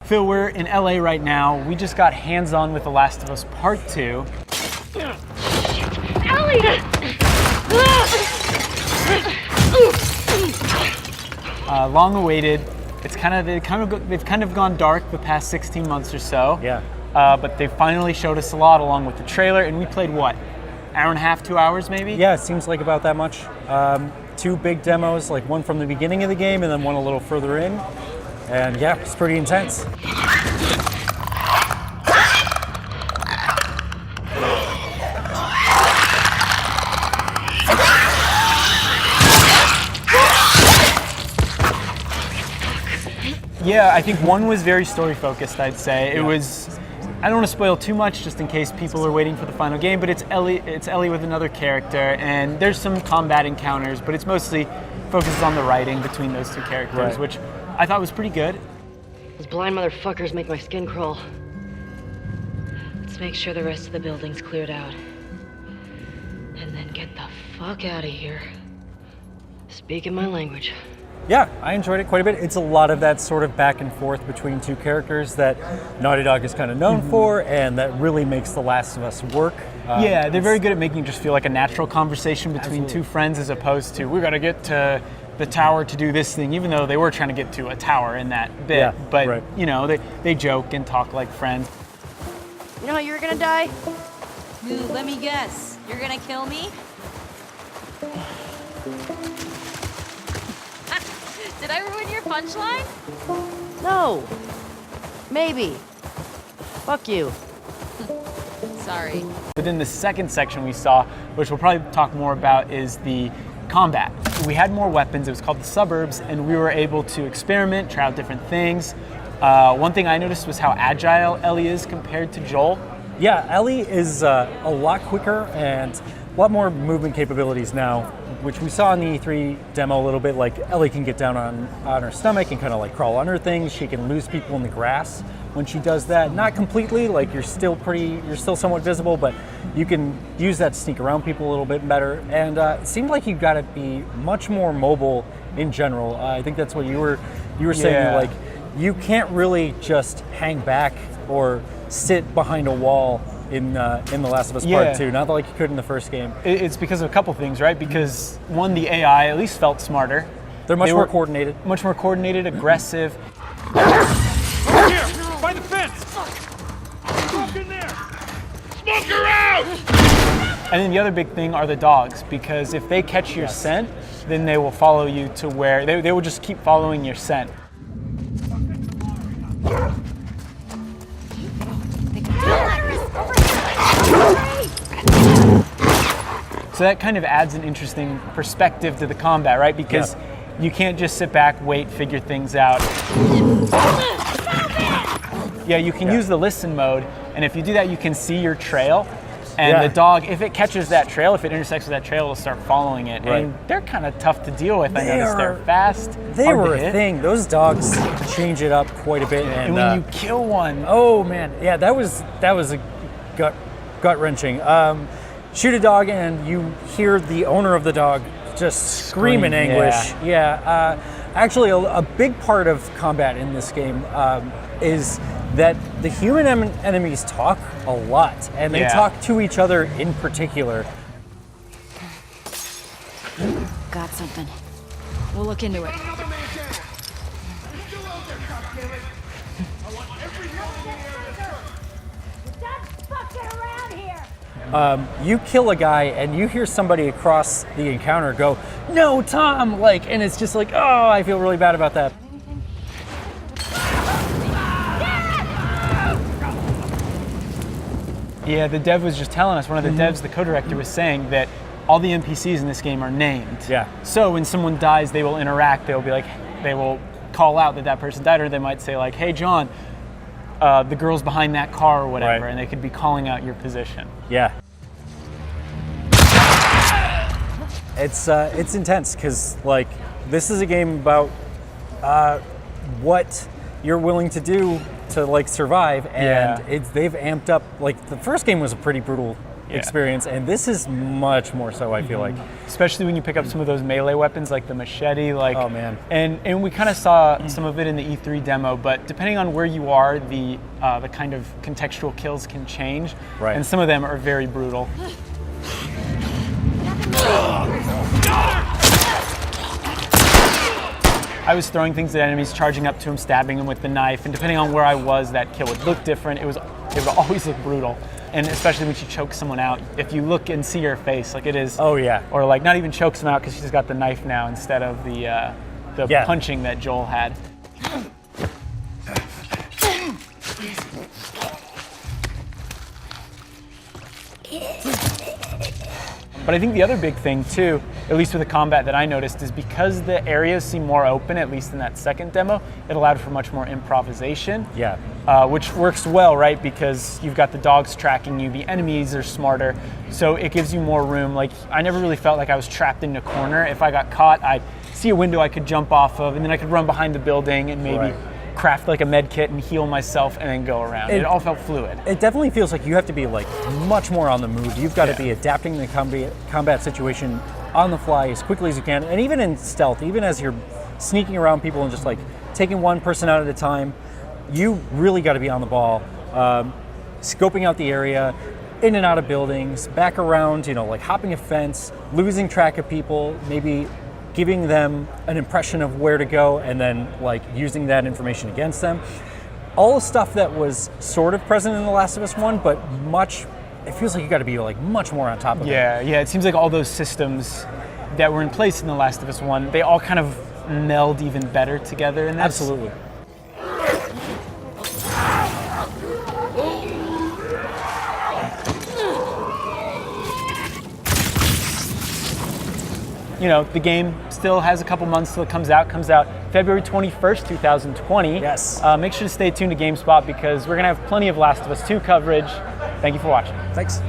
Phil, we're in LA right now. We just got hands-on with The Last of Us Part 2. Ellie! Long awaited. They've kind of gone dark the past 16 months or so. Yeah. But they finally showed us a lot along with the trailer, and we played what? Hour and a half, 2 hours maybe? Yeah, it seems like about that much. 2 big demos, like one from the beginning of the game and then one a little further in. And yeah, it's pretty intense. Yeah, I think one was very story focused, I'd say. It was, I don't want to spoil too much just in case people are waiting for the final game, but it's Ellie with another character, and there's some combat encounters, but it's mostly focused on the writing between those two characters, which I thought was pretty good. Those blind motherfuckers make my skin crawl. Let's make sure the rest of the building's cleared out. And then get the fuck out of here. Speaking my language. Yeah, I enjoyed it quite a bit. It's a lot of that sort of back and forth between two characters that Naughty Dog is kind of known for, and that really makes The Last of Us work. Yeah, they're very good at making it just feel like a natural conversation between two friends, as opposed to, we gotta get to the tower to do this thing, even though they were trying to get to a tower in that bit. Yeah, but, you know, they joke and talk like friends. You know how you're gonna die? Ooh, let me guess. You're gonna kill me? Did I ruin your punchline? No. Maybe. Fuck you. Sorry. But then the second section we saw, which we'll probably talk more about, is the combat. We had more weapons. It was called the Suburbs, and we were able to experiment, try out different things. One thing I noticed was how agile Ellie is compared to Joel. Yeah, Ellie is a lot quicker and a lot more movement capabilities now, which we saw in the E3 demo a little bit. Like, Ellie can get down on her stomach and kind of like crawl under things. She can lose people in the grass when she does that. Not completely, like you're still somewhat visible, but you can use that to sneak around people a little bit better. And it seemed like you got to be much more mobile in general. I think that's what you were saying. Like, you can't really just hang back or sit behind a wall in The Last of Us Part 2, not like you could in the first game. It's because of a couple things, right? Because one, the AI at least felt smarter. They're much more coordinated. Much more coordinated, aggressive. Over here! By the fence! Smoke in there! Smoke her out! And then the other big thing are the dogs, because if they catch your scent, then they will follow you to where, they will just keep following your scent. So that kind of adds an interesting perspective to the combat, right? Because you can't just sit back, wait, figure things out. Yeah, you can use the listen mode, and if you do that, you can see your trail. And the dog, if it catches that trail, if it intersects with that trail, it'll start following it. Right. And they're kind of tough to deal with. I noticed they're fast. They were a thing. Those dogs change it up quite a bit. And when you kill one, oh man, yeah, that was a gut wrenching. Shoot a dog and you hear the owner of the dog just scream in anguish. Yeah. Actually, a big part of combat in this game is that the human enemies talk a lot, and they talk to each other in particular. Got something. We'll look into it. You kill a guy and you hear somebody across the encounter go, "No, Tom!" Like, and it's just like, oh, I feel really bad about that. Yeah, the dev was just telling us, one of the devs, the co-director, was saying that all the NPCs in this game are named. Yeah. So when someone dies, they will interact. They'll be like, they will call out that person died, or they might say like, "Hey, John, the girl's behind that car," or whatever, and they could be calling out your position. Yeah. It's intense because like this is a game about what you're willing to do to like survive, and they've amped up. Like the first game was a pretty brutal experience, and this is much more so, I feel like. Especially when you pick up some of those melee weapons like the machete, like Oh, man. And we kind of saw some of it in the E3 demo, but depending on where you are, the kind of contextual kills can change, Right. and some of them are very brutal. I was throwing things at enemies, charging up to them, stabbing them with the knife, and depending on where I was, that kill would look different. It would always look brutal, and especially when she chokes someone out. If you look and see her face, like it is. Oh, yeah. Or like not even chokes them out because she's got the knife now instead of the Yeah. punching that Joel had. But I think the other big thing too, at least with the combat that I noticed, is because the areas seem more open, at least in that second demo, it allowed for much more improvisation. Yeah. Which works well, right? Because you've got the dogs tracking you, the enemies are smarter, so it gives you more room. Like, I never really felt like I was trapped in a corner. If I got caught, I'd see a window I could jump off of, and then I could run behind the building and maybe Right. craft like a med kit and heal myself and then go around. It all felt fluid. It definitely feels like you have to be like much more on the move. You've got Yeah. to be adapting the combat situation on the fly as quickly as you can, and even in stealth, even as you're sneaking around people and just like taking one person out at a time, you really got to be on the ball, scoping out the area, in and out of buildings, back around, like hopping a fence, losing track of people, maybe giving them an impression of where to go, and then like using that information against them. All the stuff that was sort of present in The Last of Us 1, but it feels like you got to be like much more on top of it. Yeah, it seems like all those systems that were in place in The Last of Us 1, they all kind of meld even better together in this. Absolutely. The game still has a couple months till it comes out. Comes out February 21st, 2020. Yes. Make sure to stay tuned to GameSpot because we're going to have plenty of Last of Us 2 coverage. Thank you for watching. Thanks.